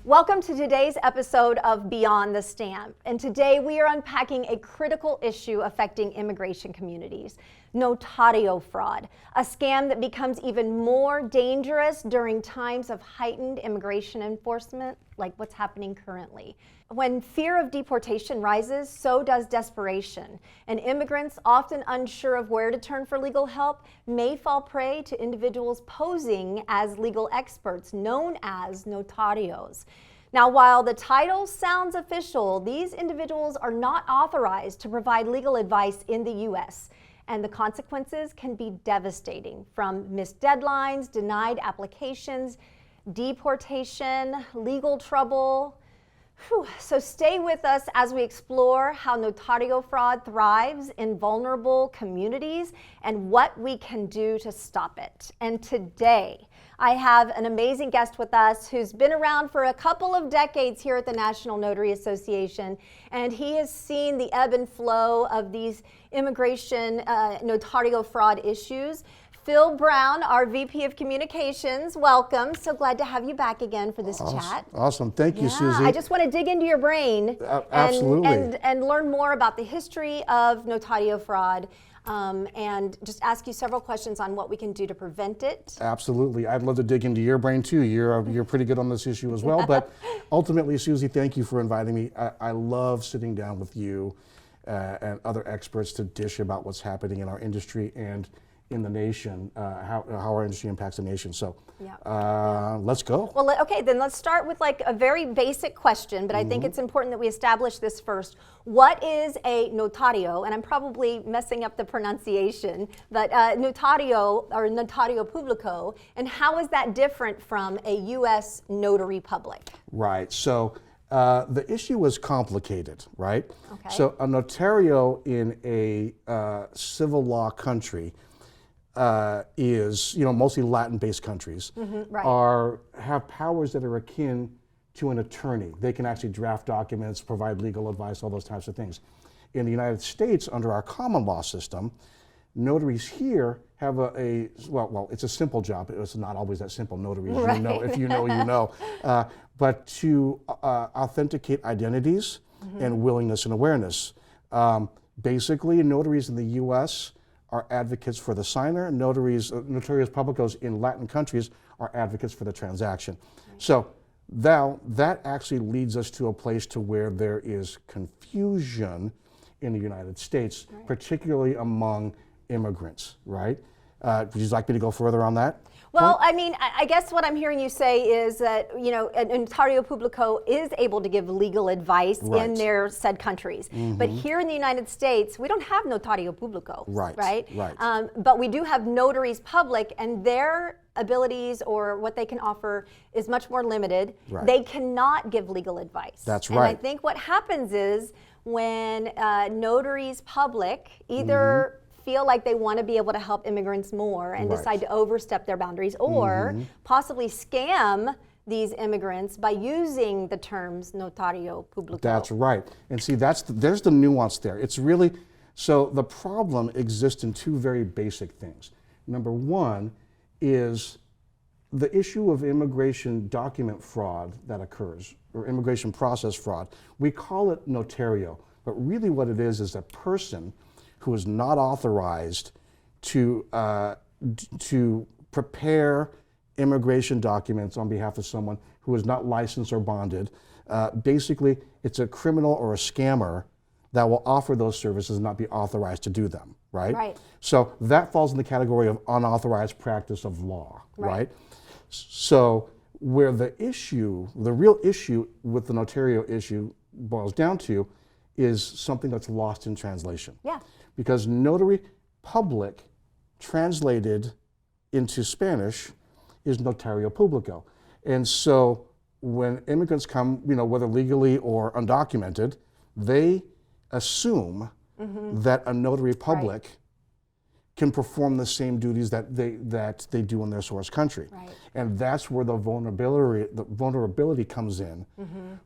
Welcome to today's episode of Beyond the Stamp. And today we are unpacking a critical issue affecting immigration communities, Notario fraud, a scam that becomes even more dangerous during times of heightened immigration enforcement, like what's happening currently. When fear of deportation rises, so does desperation, and immigrants, often unsure of where to turn for legal help, may fall prey to individuals posing as legal experts, known as notarios. Now, while the title sounds official, these individuals are not authorized to provide legal advice in the U.S., and the consequences can be devastating, from missed deadlines, denied applications, deportation, legal trouble. So stay with us as we explore how Notario fraud thrives in vulnerable communities and what we can do to stop it. And today, I have an amazing guest with us who's been around for a couple of decades here at the National Notary Association, and he has seen the ebb and flow of these immigration Notario fraud issues. Phil Brown, our VP of Communications, welcome. So glad to have you back again for this chat. Awesome. Thank you, Susie. I just want to dig into your brain and learn more about the history of Notario fraud and just ask you several questions on what we can do to prevent it. Absolutely. I'd love to dig into your brain too. You're pretty good on this issue as well. But ultimately, Susie, thank you for inviting me. I love sitting down with you and other experts to dish about what's happening in our industry and in the nation, how our industry impacts the nation. So let's go. Well, okay, then let's start with like a very basic question, but I think it's important that we establish this first. What is a notario? And I'm probably messing up the pronunciation, but notario or Notario Público, and how is that different from a U.S. notary public? Right, so the issue was complicated, right? Okay. So a notario in a civil law country is, mostly Latin-based countries, have powers that are akin to an attorney. They can actually draft documents, provide legal advice, all those types of things. In the United States, under our common law system, notaries here have it's a simple job. It's not always that simple. Notaries, if you know, you know. But to authenticate identities and willingness and awareness. Basically, notaries in the U.S. are advocates for the signer. Notarios Públicos in Latin countries are advocates for the transaction. So now that actually leads us to a place to where there is confusion in the United States, particularly among immigrants, right? Would you like me to go further on that? Well, I mean, I guess what I'm hearing you say is that, Notario Público is able to give legal advice in their said countries. But here in the United States, we don't have Notario Público, right? But we do have notaries public, and their abilities or what they can offer is much more limited. They cannot give legal advice. That's right. And I think what happens is when notaries public either feel like they want to be able to help immigrants more and decide to overstep their boundaries, or possibly scam these immigrants by using the terms Notario Público. That's right. And see, there's the nuance there. It's really, so the problem exists in two very basic things. Number one is the issue of immigration document fraud that occurs, or immigration process fraud. We call it Notario, but really what it is a person who is not authorized to prepare immigration documents on behalf of someone who is not licensed or bonded. Basically, it's a criminal or a scammer that will offer those services and not be authorized to do them, right? So that falls in the category of unauthorized practice of law, right? So where the real issue with the Notario issue boils down to is something that's lost in translation. Because notary public translated into Spanish is Notario Público. And so when immigrants come, whether legally or undocumented, they assume that a notary public can perform the same duties that they do in their source country. And that's where the vulnerability comes in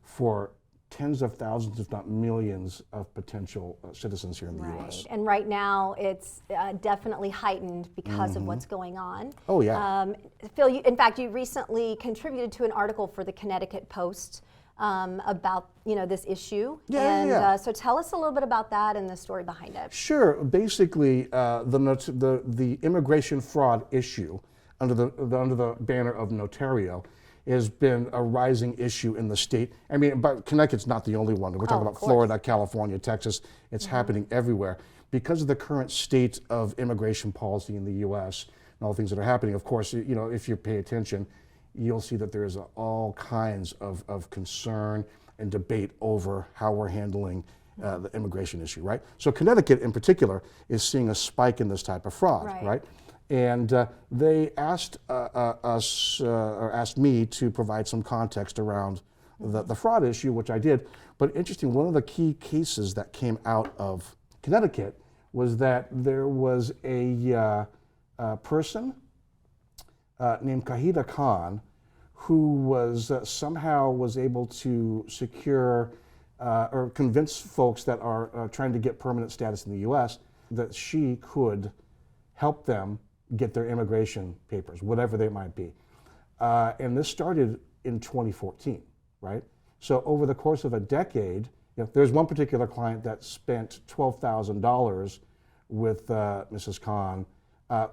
for tens of thousands, if not millions, of potential citizens here in the Right. U.S. And right now, it's definitely heightened because of what's going on. Oh, yeah. Phil, in fact, you recently contributed to an article for the Connecticut Post about this issue. Yeah. So tell us a little bit about that and the story behind it. Sure. Basically, the immigration fraud issue under the banner of Notario has been a rising issue in the state. I mean, but Connecticut's not the only one. We're talking about Florida, California, Texas. It's happening everywhere. Because of the current state of immigration policy in the U.S. and all the things that are happening, of course, if you pay attention, you'll see that there's all kinds of concern and debate over how we're handling the immigration issue, right? So Connecticut in particular is seeing a spike in this type of fraud, right? And they asked asked me to provide some context around the fraud issue, which I did. But interesting, one of the key cases that came out of Connecticut was that there was a person named Kahida Khan who was somehow was able to secure or convince folks that are trying to get permanent status in the U.S. that she could help them get their immigration papers, whatever they might be. And this started in 2014, right? So over the course of a decade, there's one particular client that spent $12,000 with Mrs. Khan,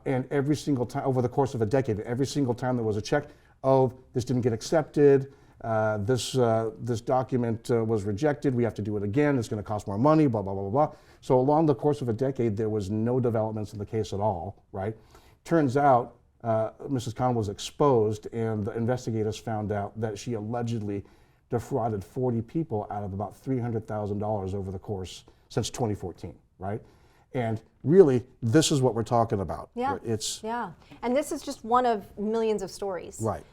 and every single time, over the course of a decade, every single time there was a check, oh, this didn't get accepted, this document was rejected, we have to do it again, it's going to cost more money, blah, blah, blah, blah, blah. So along the course of a decade, there was no developments in the case at all, right? Turns out Mrs. Khan was exposed, and the investigators found out that she allegedly defrauded 40 people out of about $300,000 over the course since 2014, right? And really, this is what we're talking about. Yeah. And this is just one of millions of stories, right,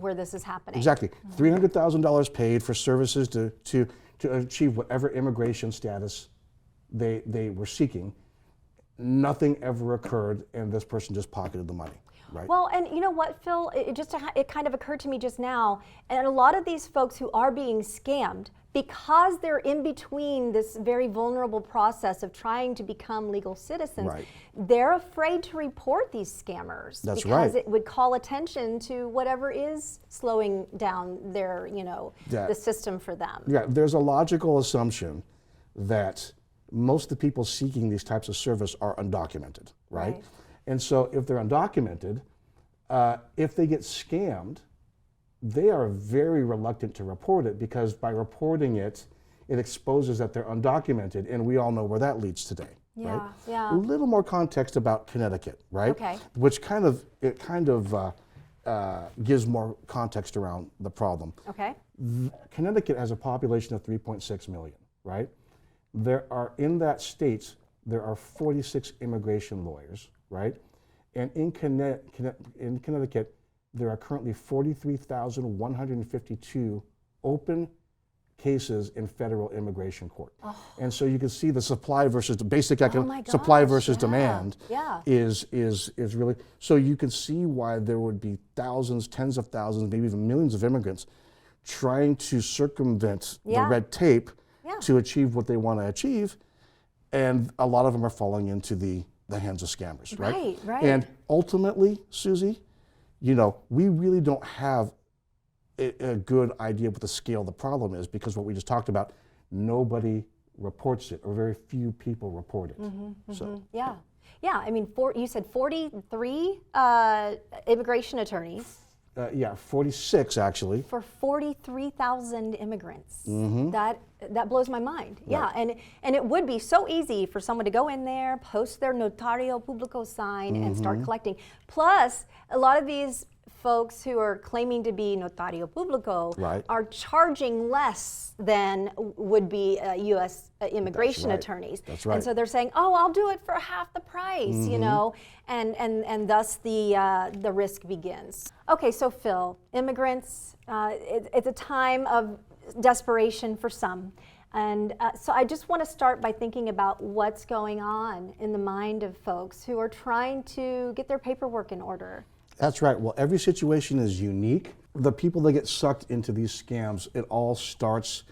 where this is happening. Exactly. $300,000 paid for services to achieve whatever immigration status they were seeking. Nothing ever occurred, and this person just pocketed the money. Right. Well, and you know what, Phil? It kind of occurred to me just now, and a lot of these folks who are being scammed, because they're in between this very vulnerable process of trying to become legal citizens, they're afraid to report these scammers. That's because it would call attention to whatever is slowing down their, the system for them. Yeah, there's a logical assumption that most of the people seeking these types of service are undocumented, right? And so if they're undocumented, if they get scammed, they are very reluctant to report it, because by reporting it, it exposes that they're undocumented, and we all know where that leads today. Right? A little more context about Connecticut, right? Which kind of gives more context around the problem. Connecticut has a population of 3.6 million, right? In that state, there are 46 immigration lawyers, right? And in Connecticut, there are currently 43,152 open cases in federal immigration court. And so you can see the supply versus the basic supply versus demand is really, so you can see why there would be thousands, tens of thousands, maybe even millions of immigrants trying to circumvent the red tape to achieve what they want to achieve, and a lot of them are falling into the hands of scammers, right? And ultimately, Susie, we really don't have a good idea what the scale of the problem is, because what we just talked about, nobody reports it, or very few people report it. I mean, you said 43 immigration attorneys. 46 actually. For 43,000 immigrants. That blows my mind. And it would be so easy for someone to go in there, post their Notario Público sign, and start collecting. Plus, a lot of these folks who are claiming to be Notario Público are charging less than would be U.S. immigration attorneys. And so they're saying, oh, I'll do it for half the price, and thus the risk begins. Okay, so Phil, immigrants, it's a time of desperation for some. And so I just want to start by thinking about what's going on in the mind of folks who are trying to get their paperwork in order. That's right. Well, every situation is unique. The people that get sucked into these scams, it all starts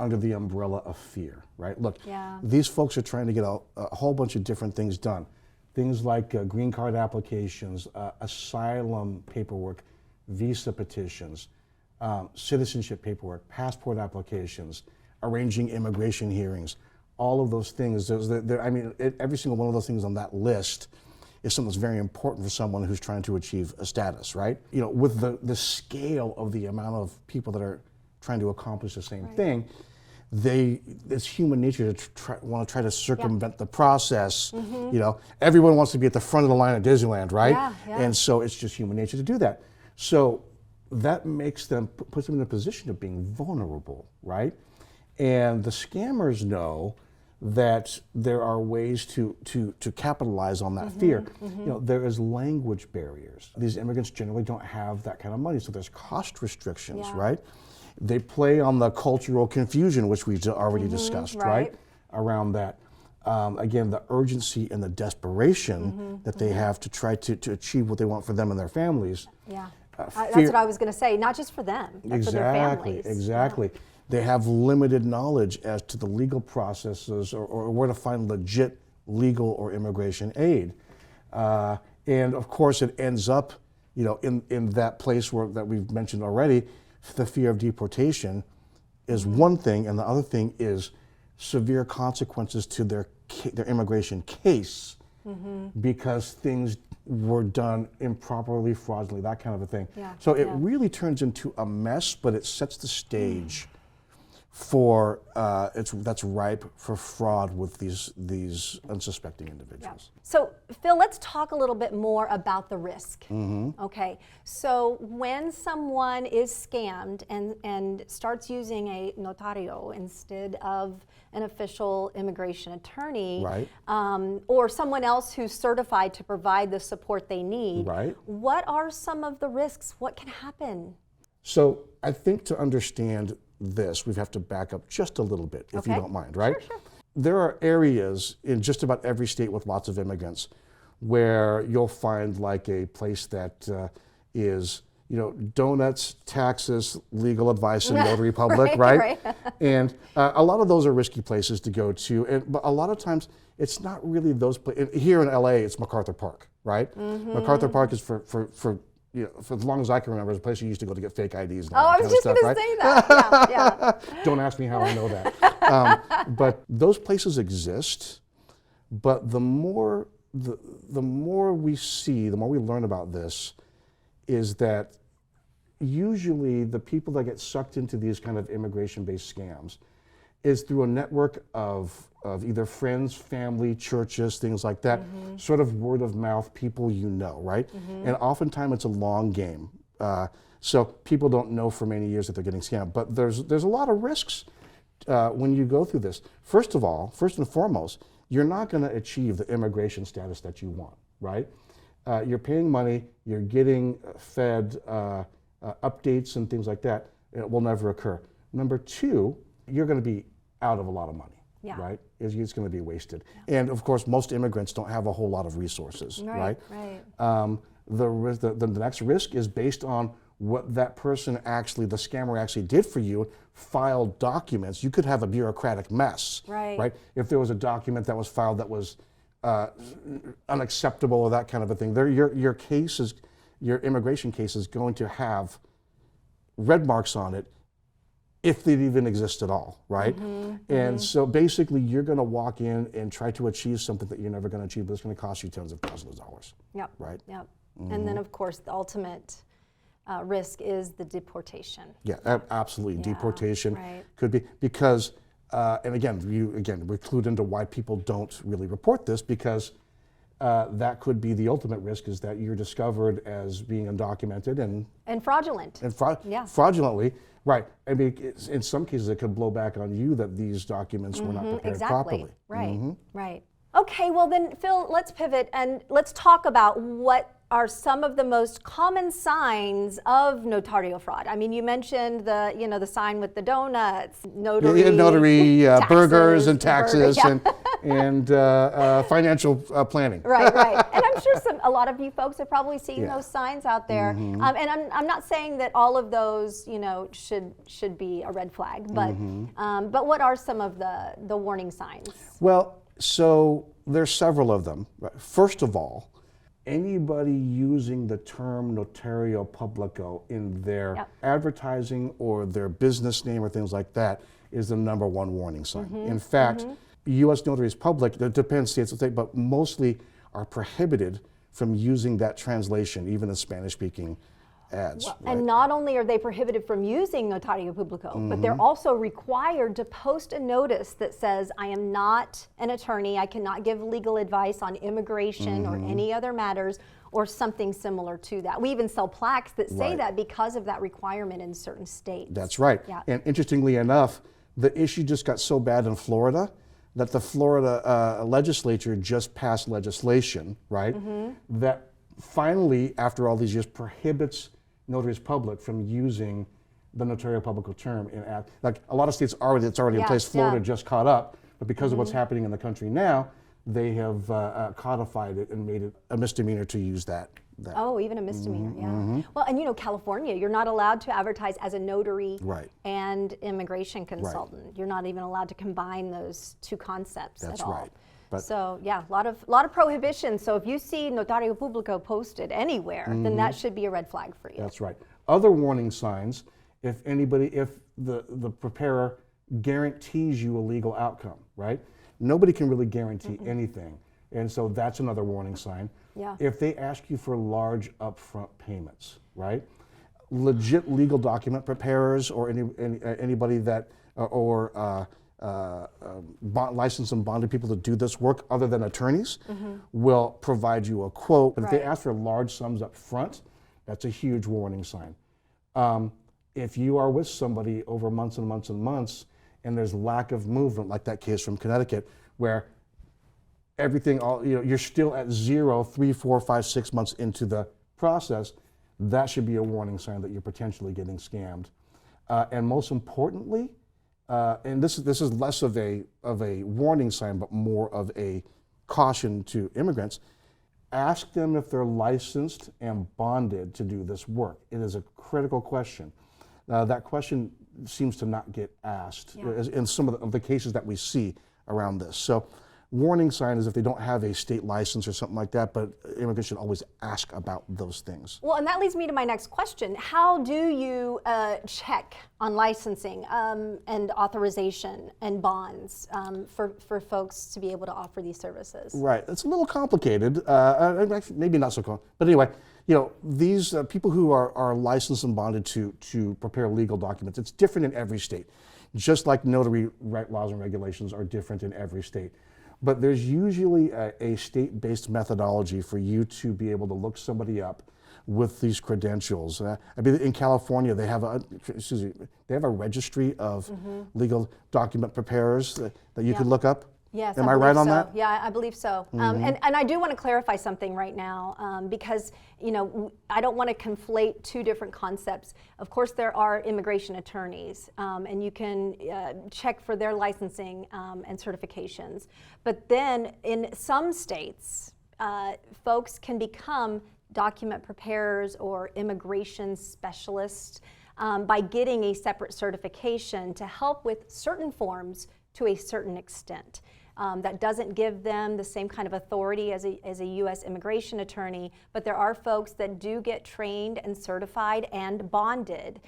under the umbrella of fear, right? Look, Yeah. these folks are trying to get a whole bunch of different things done. Things like green card applications, asylum paperwork, visa petitions, citizenship paperwork, passport applications, arranging immigration hearings, all of those things. Every single one of those things on that list is something that's very important for someone who's trying to achieve a status, right? You know, with the scale of the amount of people that are trying to accomplish the same thing, it's human nature to want to try to circumvent the process. You know, everyone wants to be at the front of the line at Disneyland, right? And so it's just human nature to do that. So that makes them, puts them in a position of being vulnerable, right? And the scammers know that there are ways to capitalize on that fear. You know, there is language barriers. These immigrants generally don't have that kind of money, so there's cost restrictions, right? They play on the cultural confusion, which we already discussed, right? Around that. Again, the urgency and the desperation that they have to try to achieve what they want for them and their families. That's what I was going to say, not just for them, but for their families. Exactly. They have limited knowledge as to the legal processes or where to find legit legal or immigration aid. And of course, it ends up, you know, in that place that we've mentioned already. The fear of deportation is one thing, and the other thing is severe consequences to their immigration case because things were done improperly, fraudulently, that kind of a thing. So it really turns into a mess, but it sets the stage for that's ripe for fraud with these unsuspecting individuals. So Phil, let's talk a little bit more about the risk. Okay, so when someone is scammed and starts using a notario instead of an official immigration attorney, or someone else who's certified to provide the support they need, what are some of the risks? What can happen? So I think to understand this, we have to back up just a little bit, if you don't mind, right? Sure. There are areas in just about every state with lots of immigrants where you'll find like a place that is, you know, donuts, taxes, legal advice, and notary public, right? And a lot of those are risky places to go to, but a lot of times it's not really those places. Here in LA, it's MacArthur Park, right? MacArthur Park is for you know, for as long as I can remember, it's a place you used to go to get fake IDs and all that kind of stuff, right? I was just going to say that. Don't ask me how I know that. But those places exist. But the more we see, the more we learn about this, is that usually the people that get sucked into these kind of immigration-based scams is through a network of either friends, family, churches, things like that, sort of word of mouth, people you know, right? And oftentimes it's a long game. So people don't know for many years that they're getting scammed. But there's a lot of risks when you go through this. First and foremost, you're not going to achieve the immigration status that you want, right? You're paying money, you're getting fed updates and things like that. It will never occur. Number two, you're going to be out of a lot of money, right? It's going to be wasted. And of course, most immigrants don't have a whole lot of resources, right? The next risk is based on what that person actually, the scammer actually did for you, filed documents. You could have a bureaucratic mess, right? If there was a document that was filed that was unacceptable or that kind of a thing, your immigration case is going to have red marks on it if they even exist at all, right? And so basically you're going to walk in and try to achieve something that you're never going to achieve, but it's going to cost you tens of thousands of dollars, right? And then of course the ultimate risk is the deportation. Absolutely. Deportation could be, because, and again, we're clued into why people don't really report this, because that could be the ultimate risk, is that you're discovered as being undocumented and fraudulent. Fraudulently, right. I mean, in some cases, it could blow back on you that these documents were not prepared properly. Right. Okay, well then, Phil, let's pivot and let's talk about what are some of the most common signs of notario fraud. I mean, you mentioned the sign with the donuts, notary, burgers and taxes and financial planning. Right. And I'm sure a lot of you folks are probably seeing those signs out there. And I'm not saying that all of those, should be a red flag, but what are some of the warning signs? Well, so there's several of them. First of all, anybody using the term Notario Público in their advertising or their business name or things like that is the number one warning sign. In fact, U.S. notaries public, it depends state to state, but mostly are prohibited from using that translation, even in Spanish-speaking ads. Well, and not only are they prohibited from using Notario Público, but they're also required to post a notice that says, I am not an attorney, I cannot give legal advice on immigration or any other matters, or something similar to that. We even sell plaques that say that because of that requirement in certain states. That's right. Yeah. And interestingly enough, the issue just got so bad in Florida that the Florida legislature just passed legislation, right, that finally, after all these years, prohibits notaries public from using the Notario Público term in ad. Like a lot of states already, it's already in place. Florida just caught up, but because of what's happening in the country now, they have codified it and made it a misdemeanor to use that. Oh, even a misdemeanor, yeah. Well, and California, you're not allowed to advertise as a notary and immigration consultant. You're not even allowed to combine those two concepts at all. That's right. So yeah, a lot of prohibitions. So if you see Notario Público posted anywhere, then that should be a red flag for you. That's right. Other warning signs, if the preparer guarantees you a legal outcome, right? Nobody can really guarantee anything. And so that's another warning sign. Yeah. If they ask you for large upfront payments, right? Legit legal document preparers or anybody that, licensed and bonded people to do this work other than attorneys will provide you a quote. But if they ask for large sums up front, that's a huge warning sign. If you are with somebody over months and months and months and there's lack of movement, like that case from Connecticut, where everything, you're still at 0, 3, 4, 5, 6 months into the process, that should be a warning sign that you're potentially getting scammed. And most importantly, and this is less of a warning sign, but more of a caution to immigrants. Ask them if they're licensed and bonded to do this work. It is a critical question. That question seems to not get asked in some of the cases that we see around this. So warning sign is if they don't have a state license or something like that, but immigrants should always ask about those things. Well, and that leads me to my next question. How do you check on licensing and authorization and bonds for folks to be able to offer these services? Right, it's a little complicated, actually, maybe not so complicated, but anyway, these people who are licensed and bonded to prepare legal documents, it's different in every state, just like notary laws and regulations are different in every state. But there's usually a state-based methodology for you to be able to look somebody up with these credentials. In California, they have a registry of legal document preparers that you can look up. Yes, Am I right on that? Yeah, I believe so. And I do want to clarify something right now because I don't want to conflate two different concepts. Of course, there are immigration attorneys, and you can check for their licensing and certifications. But then, in some states, folks can become document preparers or immigration specialists by getting a separate certification to help with certain forms to a certain extent. That doesn't give them the same kind of authority as a U.S. immigration attorney, but there are folks that do get trained and certified and bonded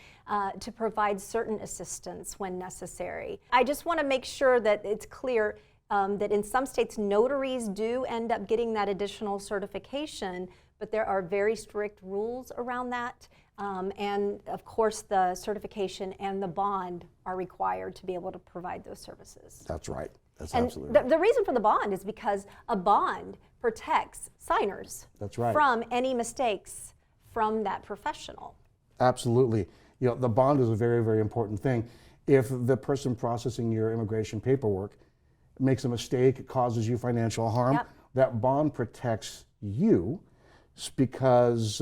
to provide certain assistance when necessary. I just want to make sure that it's clear that in some states, notaries do end up getting that additional certification, but there are very strict rules around that. And of course, the certification and the bond are required to be able to provide those services. That's right. That's and absolutely right. The reason for the bond is because a bond protects signers from any mistakes from that professional. Absolutely. The bond is a very, very important thing. If the person processing your immigration paperwork makes a mistake, causes you financial harm, that bond protects you because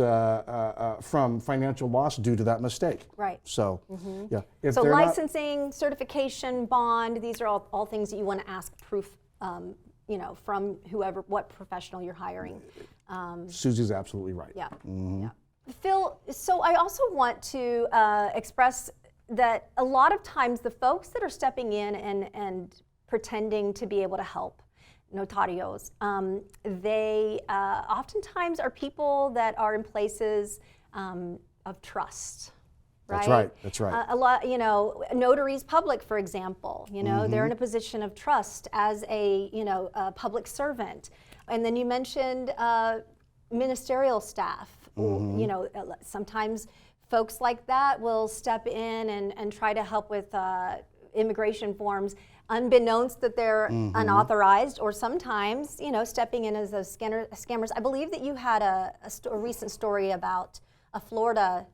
from financial loss due to that mistake. Right. So, So licensing, certification, bond, these are all things that you want to ask proof, from what professional you're hiring Susie's absolutely right. Yeah. Yeah. Phil, so I also want to express that a lot of times the folks that are stepping in and pretending to be able to help notarios, they oftentimes are people that are in places of trust. Right? That's right. That's right. A lot, Notaries Public, for example, they're in a position of trust as a public servant. And then you mentioned ministerial staff. Sometimes folks like that will step in and try to help with immigration forms, unbeknownst that they're unauthorized, or sometimes, stepping in as those scammers. I believe that you had a recent story about a Florida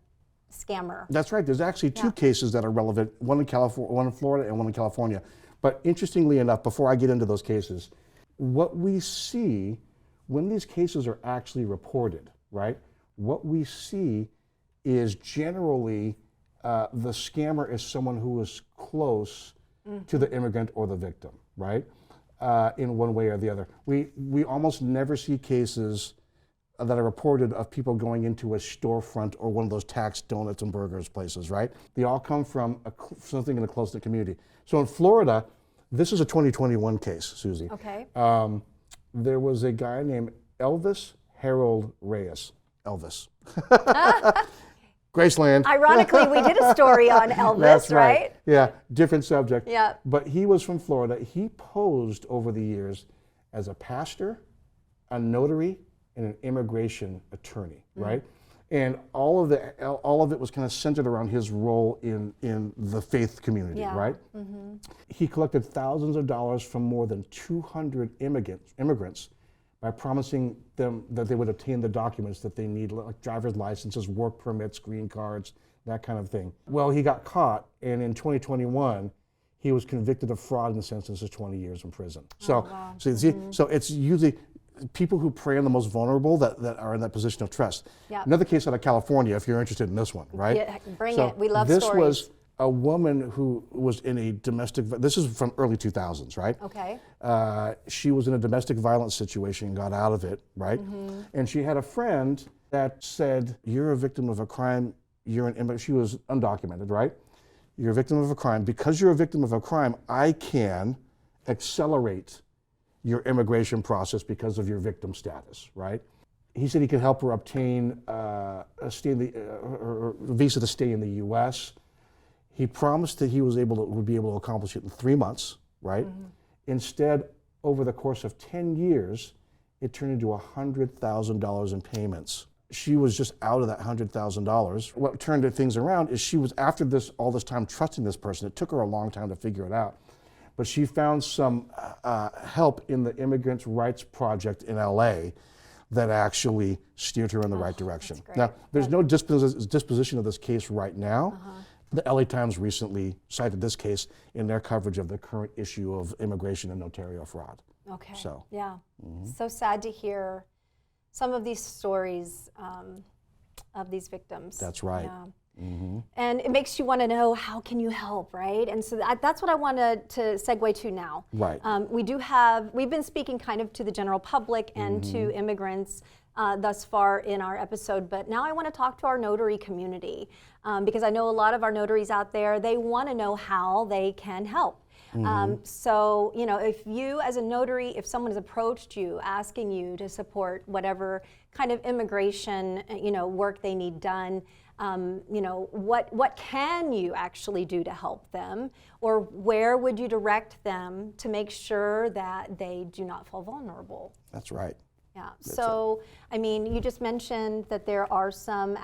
scammer. That's right. There's actually two cases that are relevant, one in Florida and one in California. But interestingly enough, before I get into those cases, what we see when these cases are actually reported, right? What we see is generally the scammer is someone who is close to the immigrant or the victim, right? In one way or the other. We almost never see cases that are reported of people going into a storefront or one of those tax donuts and burgers places, right? They all come from something in a close-knit community. So in Florida, this is a 2021 case, Susie. Okay. There was a guy named Elvis Harold Reyes. Elvis. Graceland. Ironically, we did a story on Elvis, That's right? Yeah, different subject. Yeah. But he was from Florida. He posed over the years as a pastor, a notary, and an immigration attorney, right? And all of it was kind of centered around his role in the faith community, right? He collected thousands of dollars from more than 200 immigrants by promising them that they would obtain the documents that they need, like driver's licenses, work permits, green cards, that kind of thing. Well, he got caught, and in 2021, he was convicted of fraud and sentenced to 20 years in prison. So it's usually people who prey on the most vulnerable that are in that position of trust. Yep. Another case out of California, if you're interested in this one, right? Yeah, bring it. We love stories. This was a woman who was in a domestic, this is from early 2000s, right? Okay. She was in a domestic violence situation and got out of it, right? And she had a friend that said, you're a victim of a crime, you're an immigrant. She was undocumented, right? You're a victim of a crime. Because you're a victim of a crime, I can accelerate your immigration process because of your victim status, right? He said he could help her obtain a visa to stay in the U.S. He promised that he would be able to accomplish it in 3 months, right? Instead, over the course of 10 years, it turned into $100,000 in payments. She was just out of that $100,000. What turned things around is she was, after all this time trusting this person, it took her a long time to figure it out. But she found some help in the Immigrants' Rights Project in LA that actually steered her in the right direction. Now, there's no disposition of this case right now. The LA Times recently cited this case in their coverage of the current issue of immigration and Notario fraud. Okay. So. Yeah. So sad to hear some of these stories of these victims. That's right. Yeah. And it makes you want to know, how can you help, right? And so that's what I wanted to segue to now. Right. We've been speaking kind of to the general public and to immigrants thus far in our episode, but now I want to talk to our notary community because I know a lot of our notaries out there, they want to know how they can help. So, if you as a notary, if someone has approached you asking you to support whatever kind of immigration, work they need done, what can you actually do to help them, or where would you direct them to make sure that they do not fall vulnerable? That's right. Yeah. So, I mean, you just mentioned that there are some,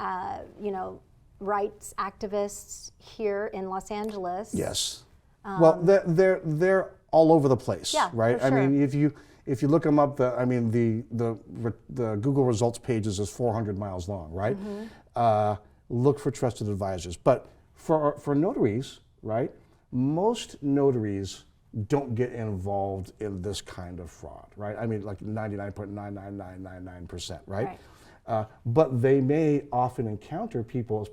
rights activists here in Los Angeles. Yes. Well, they're all over the place, right? For sure. I mean, if you look them up, the Google results pages is 400 miles long, right? Look for trusted advisors. But for notaries, right? Most notaries don't get involved in this kind of fraud, right? I mean, like 99.99999%, right? But they may often encounter people,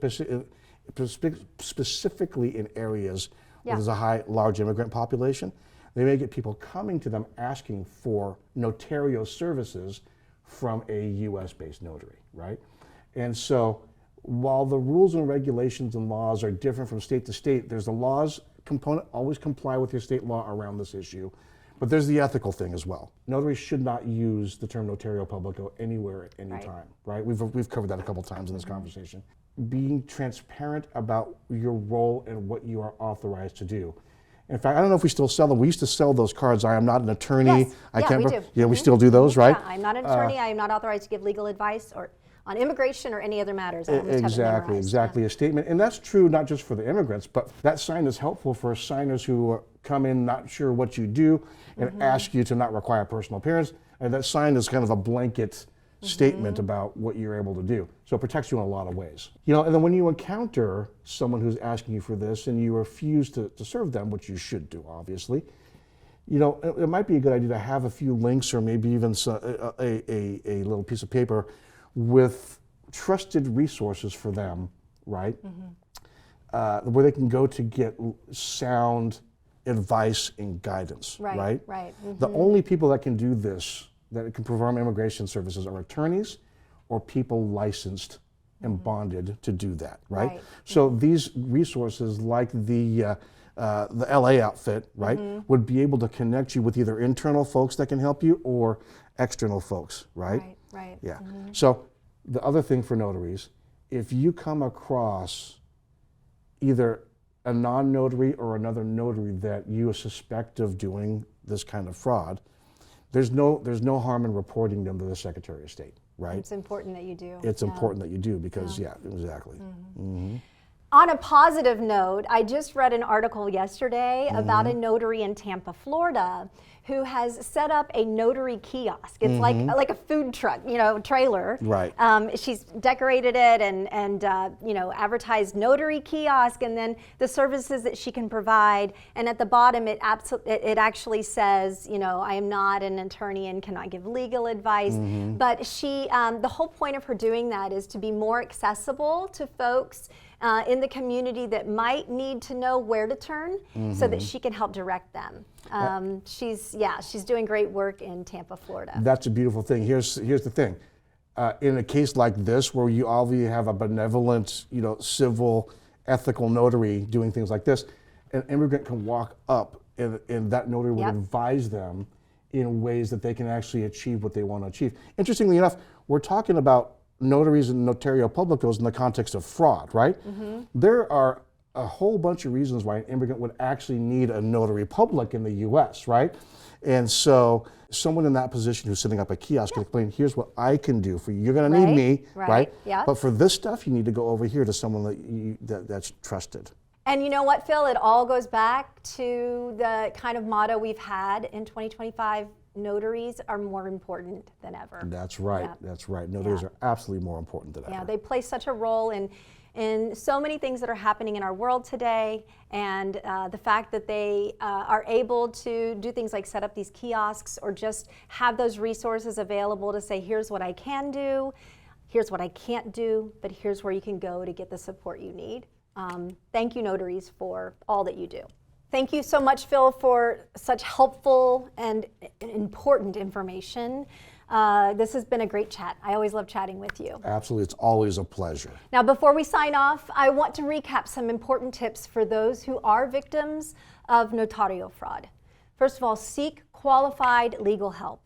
specifically in areas where there's a large immigrant population. They may get people coming to them asking for notarial services from a US-based notary, right? And so while the rules and regulations and laws are different from state to state, there's the laws component, always comply with your state law around this issue, but there's the ethical thing as well. Notaries should not use the term Notario Público anywhere at any time, right? We've covered that a couple times in this conversation. Being transparent about your role and what you are authorized to do. In fact, I don't know if we still sell them. We used to sell those cards. I am not an attorney. Yes. We do. Yeah, we still do those, right? Yeah, I'm not an attorney. I am not authorized to give legal advice or on immigration or any other matters. I almost have it memorized. Exactly. A statement. And that's true not just for the immigrants, but that sign is helpful for signers who come in not sure what you do and ask you to not require personal appearance. And that sign is kind of a blanket statement about what you're able to do. So it protects you in a lot of ways. You know, and then when you encounter someone who's asking you for this and you refuse to serve them, which you should do, obviously, you know, it might be a good idea to have a few links or maybe even a little piece of paper with trusted resources for them, right? Where they can go to get sound advice and guidance, right? The only people that can do this, that can perform immigration services, are attorneys or people licensed and bonded to do that, right? So these resources, like the LA outfit, right, would be able to connect you with either internal folks that can help you or external folks, right? Yeah. So the other thing for notaries, if you come across either a non-notary or another notary that you suspect of doing this kind of fraud, there's no harm in reporting them to the Secretary of State, right? It's important that you do. It's important that you do because, yeah, exactly. On a positive note, I just read an article yesterday about a notary in Tampa, Florida, who has set up a notary kiosk. It's like a food truck, you know, trailer. Right. She's decorated it and you know, advertised notary kiosk, and then the services that she can provide. And at the bottom, it actually says, you know, I am not an attorney and cannot give legal advice. But she, the whole point of her doing that is to be more accessible to folks in the community that might need to know where to turn so that she can help direct them. She's doing great work in Tampa, Florida. That's a beautiful thing. Here's the thing. In a case like this, where you obviously have a benevolent, you know, civil, ethical notary doing things like this, an immigrant can walk up and that notary would advise them in ways that they can actually achieve what they want to achieve. Interestingly enough, we're talking about notaries and Notario Públicos in the context of fraud, right? There are a whole bunch of reasons why an immigrant would actually need a notary public in the US, right? And so someone in that position who's setting up a kiosk can explain, here's what I can do for you. You're gonna need me, right? But for this stuff, you need to go over here to someone that's trusted. And you know what, Phil? It all goes back to the kind of motto we've had in 2025. Notaries are more important than ever. That's right. That's right. Notaries are absolutely more important than ever. Yeah, they play such a role in so many things that are happening in our world today, and the fact that they are able to do things like set up these kiosks or just have those resources available to say, here's what I can do, here's what I can't do, but here's where you can go to get the support you need. Thank you, notaries, for all that you do. Thank you so much, Phil, for such helpful and important information. This has been a great chat. I always love chatting with you. Absolutely, it's always a pleasure. Now, before we sign off, I want to recap some important tips for those who are victims of notario fraud. First of all, seek qualified legal help.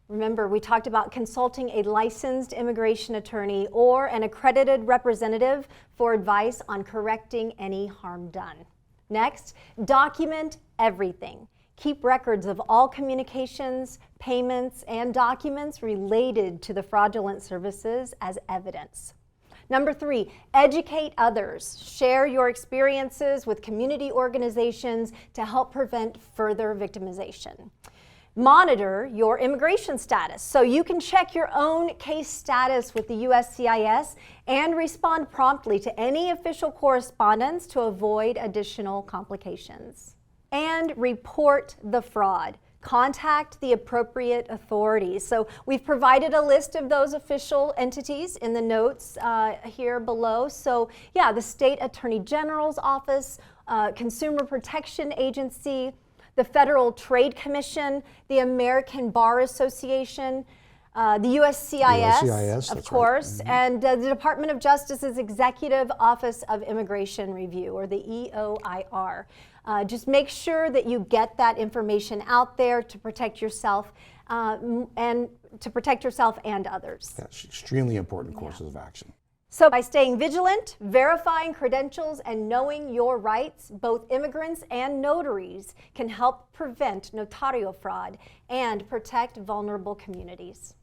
Remember, we talked about consulting a licensed immigration attorney or an accredited representative for advice on correcting any harm done. Next, document everything. Keep records of all communications, payments, and documents related to the fraudulent services as evidence. Number 3, educate others. Share your experiences with community organizations to help prevent further victimization. Monitor your immigration status so you can check your own case status with the USCIS and respond promptly to any official correspondence to avoid additional complications. And report the fraud. Contact the appropriate authorities. So we've provided a list of those official entities in the notes here below. So yeah, the State Attorney General's Office, Consumer Protection Agency, the Federal Trade Commission, the American Bar Association, the USCIS, USCIS, of that's course, right. and the Department of Justice's Executive Office of Immigration Review, or the EOIR. Just make sure that you get that information out there to protect yourself and others. That's extremely important courses of action. So by staying vigilant, verifying credentials, and knowing your rights, both immigrants and notaries can help prevent Notario fraud and protect vulnerable communities.